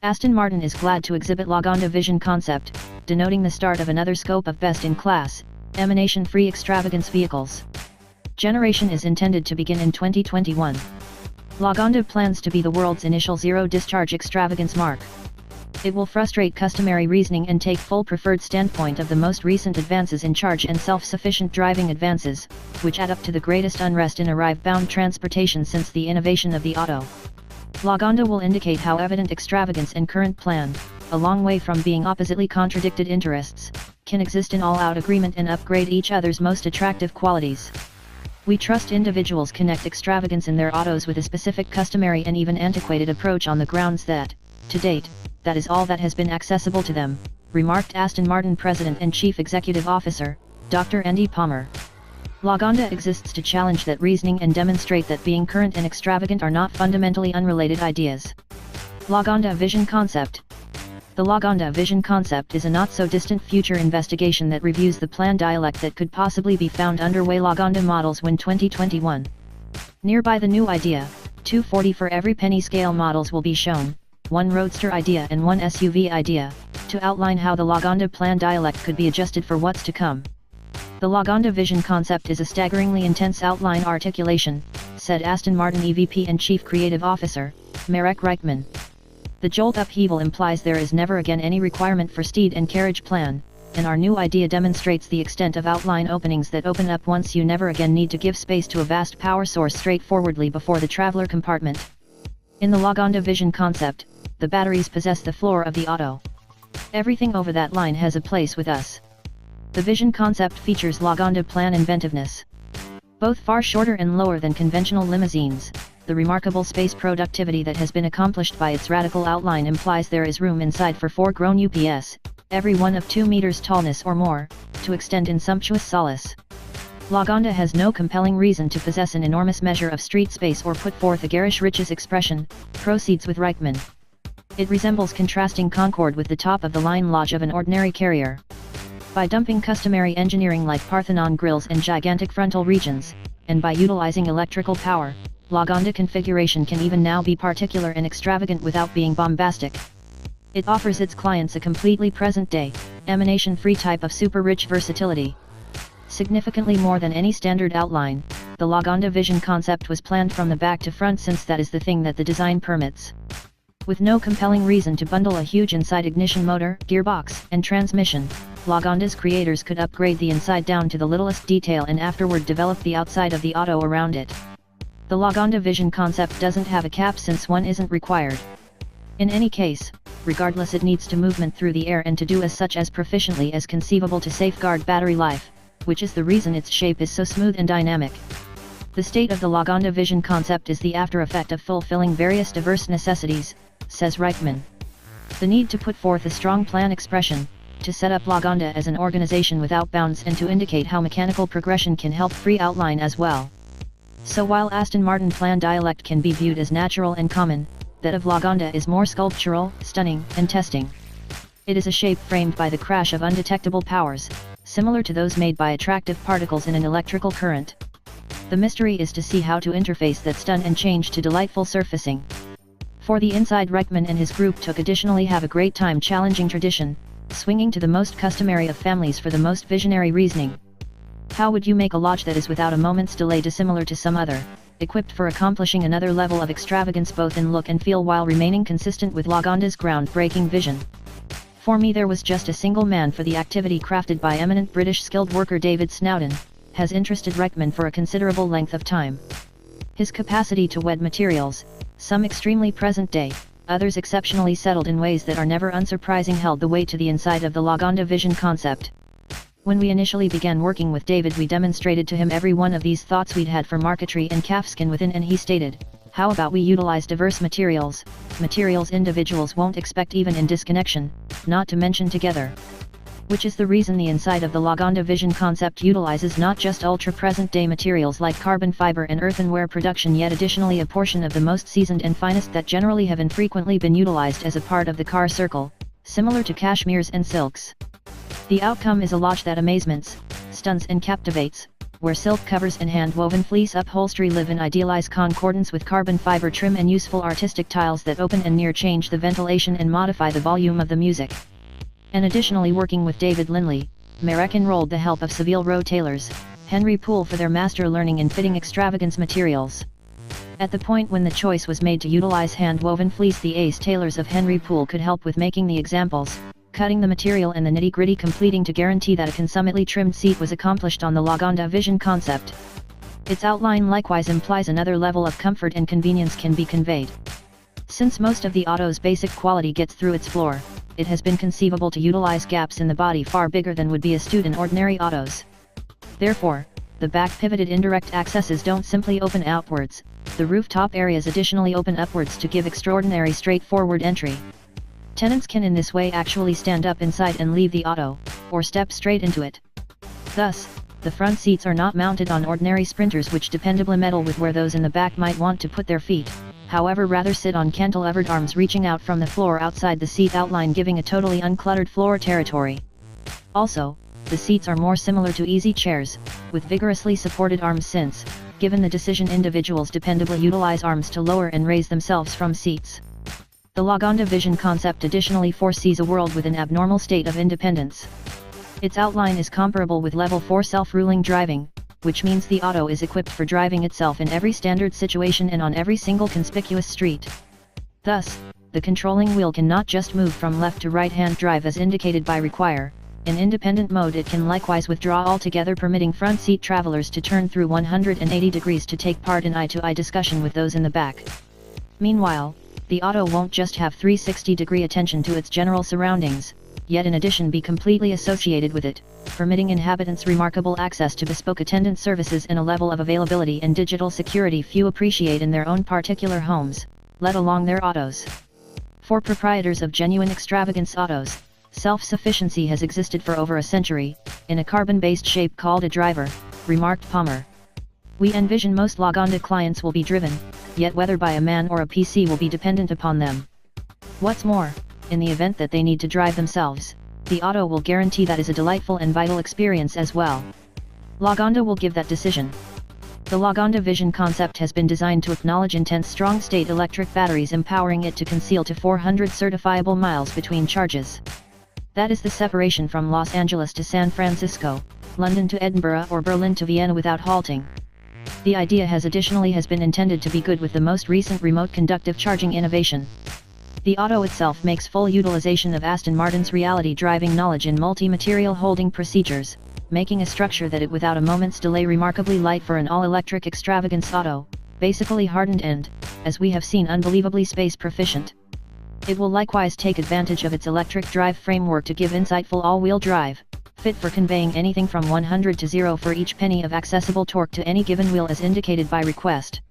Aston Martin is glad to exhibit Lagonda Vision Concept, denoting the start of another scope of best-in-class, emanation-free extravagance vehicles. Generation is intended to begin in 2021. Lagonda plans to be the world's initial zero-discharge extravagance marque. It will frustrate customary reasoning and take full preferred standpoint of the most recent advances in charge and self-sufficient driving advances, which add up to the greatest unrest in arrive-bound transportation since the innovation of the auto. Lagonda will indicate how evident extravagance and current plan, a long way from being oppositely contradicted interests, can exist in all-out agreement and upgrade each other's most attractive qualities. We trust individuals connect extravagance in their autos with a specific customary and even antiquated approach on the grounds that, to date, that is all that has been accessible to them, remarked Aston Martin President and Chief Executive Officer, Dr. Andy Palmer. Lagonda exists to challenge that reasoning and demonstrate that being current and extravagant are not fundamentally unrelated ideas. Lagonda Vision Concept. The Lagonda Vision Concept is a not-so-distant future investigation that reviews the planned dialect that could possibly be found underway Lagonda models when 2021. Nearby the new idea, 240 for every penny scale models will be shown, one roadster idea and one SUV idea, to outline how the Lagonda planned dialect could be adjusted for what's to come. The Lagonda Vision Concept is a staggeringly intense outline articulation, said Aston Martin EVP and Chief Creative Officer, Marek Reichman. The jolt upheaval implies there is never again any requirement for steed and carriage plan, and our new idea demonstrates the extent of outline openings that open up once you never again need to give space to a vast power source straightforwardly before the traveler compartment. In the Lagonda Vision Concept, the batteries possess the floor of the auto. Everything over that line has a place with us. The Vision Concept features Lagonda plan inventiveness. Both far shorter and lower than conventional limousines, the remarkable space productivity that has been accomplished by its radical outline implies there is room inside for 4 grown UPS, every one of 2 meters tallness or more, to extend in sumptuous solace. Lagonda has no compelling reason to possess an enormous measure of street space or put forth a garish riches expression, proceeds with Reichman. It resembles contrasting Concorde with the top-of-the-line lodge of an ordinary carrier. By dumping customary engineering like Parthenon grills and gigantic frontal regions, and by utilizing electrical power, Lagonda configuration can even now be particular and extravagant without being bombastic. It offers its clients a completely present-day, emanation-free type of super-rich versatility. Significantly more than any standard outline, the Lagonda Vision Concept was planned from the back to front since that is the thing that the design permits. With no compelling reason to bundle a huge inside ignition motor, gearbox, and transmission, Lagonda's creators could upgrade the inside down to the littlest detail and afterward develop the outside of the auto around it. The Lagonda Vision Concept doesn't have a cap since one isn't required. In any case, regardless, it needs to movement through the air and to do as such as proficiently as conceivable to safeguard battery life, which is the reason its shape is so smooth and dynamic. The state of the Lagonda Vision Concept is the after effect of fulfilling various diverse necessities, says Reichman. The need to put forth a strong plan expression, to set up Lagonda as an organization without bounds and to indicate how mechanical progression can help free outline as well. So while Aston Martin plan dialect can be viewed as natural and common, that of Lagonda is more sculptural, stunning, and testing. It is a shape framed by the crash of undetectable powers, similar to those made by attractive particles in an electrical current. The mystery is to see how to interface that stun and change to delightful surfacing. For the inside, Reichman and his group took additionally have a great time challenging tradition, swinging to the most customary of families for the most visionary reasoning. How would you make a lodge that is without a moment's delay dissimilar to some other, equipped for accomplishing another level of extravagance both in look and feel while remaining consistent with Lagonda's groundbreaking vision? For me, there was just a single man for the activity crafted by eminent British skilled worker David Snowden, has interested Reichman for a considerable length of time. His capacity to wed materials, some extremely present-day, others exceptionally settled in ways that are never unsurprising, held the way to the inside of the Lagonda Vision Concept. When we initially began working with David, we demonstrated to him every one of these thoughts we'd had for marquetry and calfskin within, and he stated, how about we utilize diverse materials individuals won't expect even in disconnection, not to mention together. Which is the reason the inside of the Lagonda Vision Concept utilizes not just ultra-present-day materials like carbon fiber and earthenware production, yet additionally a portion of the most seasoned and finest that generally have infrequently been utilized as a part of the car circle, similar to cashmeres and silks. The outcome is a lodge that amazements, stuns and captivates, where silk covers and hand-woven fleece upholstery live in idealized concordance with carbon fiber trim and useful artistic tiles that open and near change the ventilation and modify the volume of the music. And additionally working with David Lindley, Merrick enrolled the help of Savile Row tailors, Henry Poole for their master learning in fitting extravagance materials. At the point when the choice was made to utilize hand-woven fleece, the ace tailors of Henry Poole could help with making the examples, cutting the material and the nitty-gritty completing to guarantee that a consummately trimmed seat was accomplished on the Lagonda Vision Concept. Its outline likewise implies another level of comfort and convenience can be conveyed. Since most of the Auto's basic quality gets through its floor, it has been conceivable to utilize gaps in the body far bigger than would be astute in ordinary Autos. Therefore, the back-pivoted indirect accesses don't simply open outwards, the rooftop areas additionally open upwards to give extraordinary straightforward entry. Tenants can in this way actually stand up inside and leave the Auto, or step straight into it. Thus, the front seats are not mounted on ordinary sprinters which dependably meddle with where those in the back might want to put their feet, however rather sit on cantilevered arms reaching out from the floor outside the seat outline giving a totally uncluttered floor territory. Also, the seats are more similar to easy chairs, with vigorously supported arms since, given the decision individuals dependably utilize arms to lower and raise themselves from seats. The Lagonda Vision Concept additionally foresees a world with an abnormal state of independence. Its outline is comparable with Level 4 self-ruling driving, which means the Auto is equipped for driving itself in every standard situation and on every single conspicuous street. Thus, the controlling wheel can not just move from left to right-hand drive as indicated by require. In independent mode it can likewise withdraw altogether, permitting front seat travelers to turn through 180 degrees to take part in eye-to-eye discussion with those in the back. Meanwhile, the Auto won't just have 360-degree attention to its general surroundings, yet in addition be completely associated with it, permitting inhabitants remarkable access to bespoke attendant services and a level of availability and digital security few appreciate in their own particular homes, let alone their Autos. For proprietors of genuine extravagance Autos, self-sufficiency has existed for over a century, in a carbon-based shape called a driver, remarked Palmer. We envision most Lagonda clients will be driven, yet whether by a man or a PC will be dependent upon them. What's more, in the event that they need to drive themselves, the Auto will guarantee that is a delightful and vital experience as well. Lagonda will give that decision. The Lagonda Vision Concept has been designed to acknowledge intense strong-state electric batteries, empowering it to conceal to 400 certifiable miles between charges. That is the separation from Los Angeles to San Francisco, London to Edinburgh or Berlin to Vienna without halting. The idea has been intended to be good with the most recent remote conductive charging innovation. The Auto itself makes full utilization of Aston Martin's reality driving knowledge in multi-material holding procedures, making a structure that it without a moment's delay remarkably light for an all-electric extravagance Auto, basically hardened and, as we have seen, unbelievably space proficient. It will likewise take advantage of its electric drive framework to give insightful all-wheel drive, fit for conveying anything from 100 to 0 for each penny of accessible torque to any given wheel as indicated by request.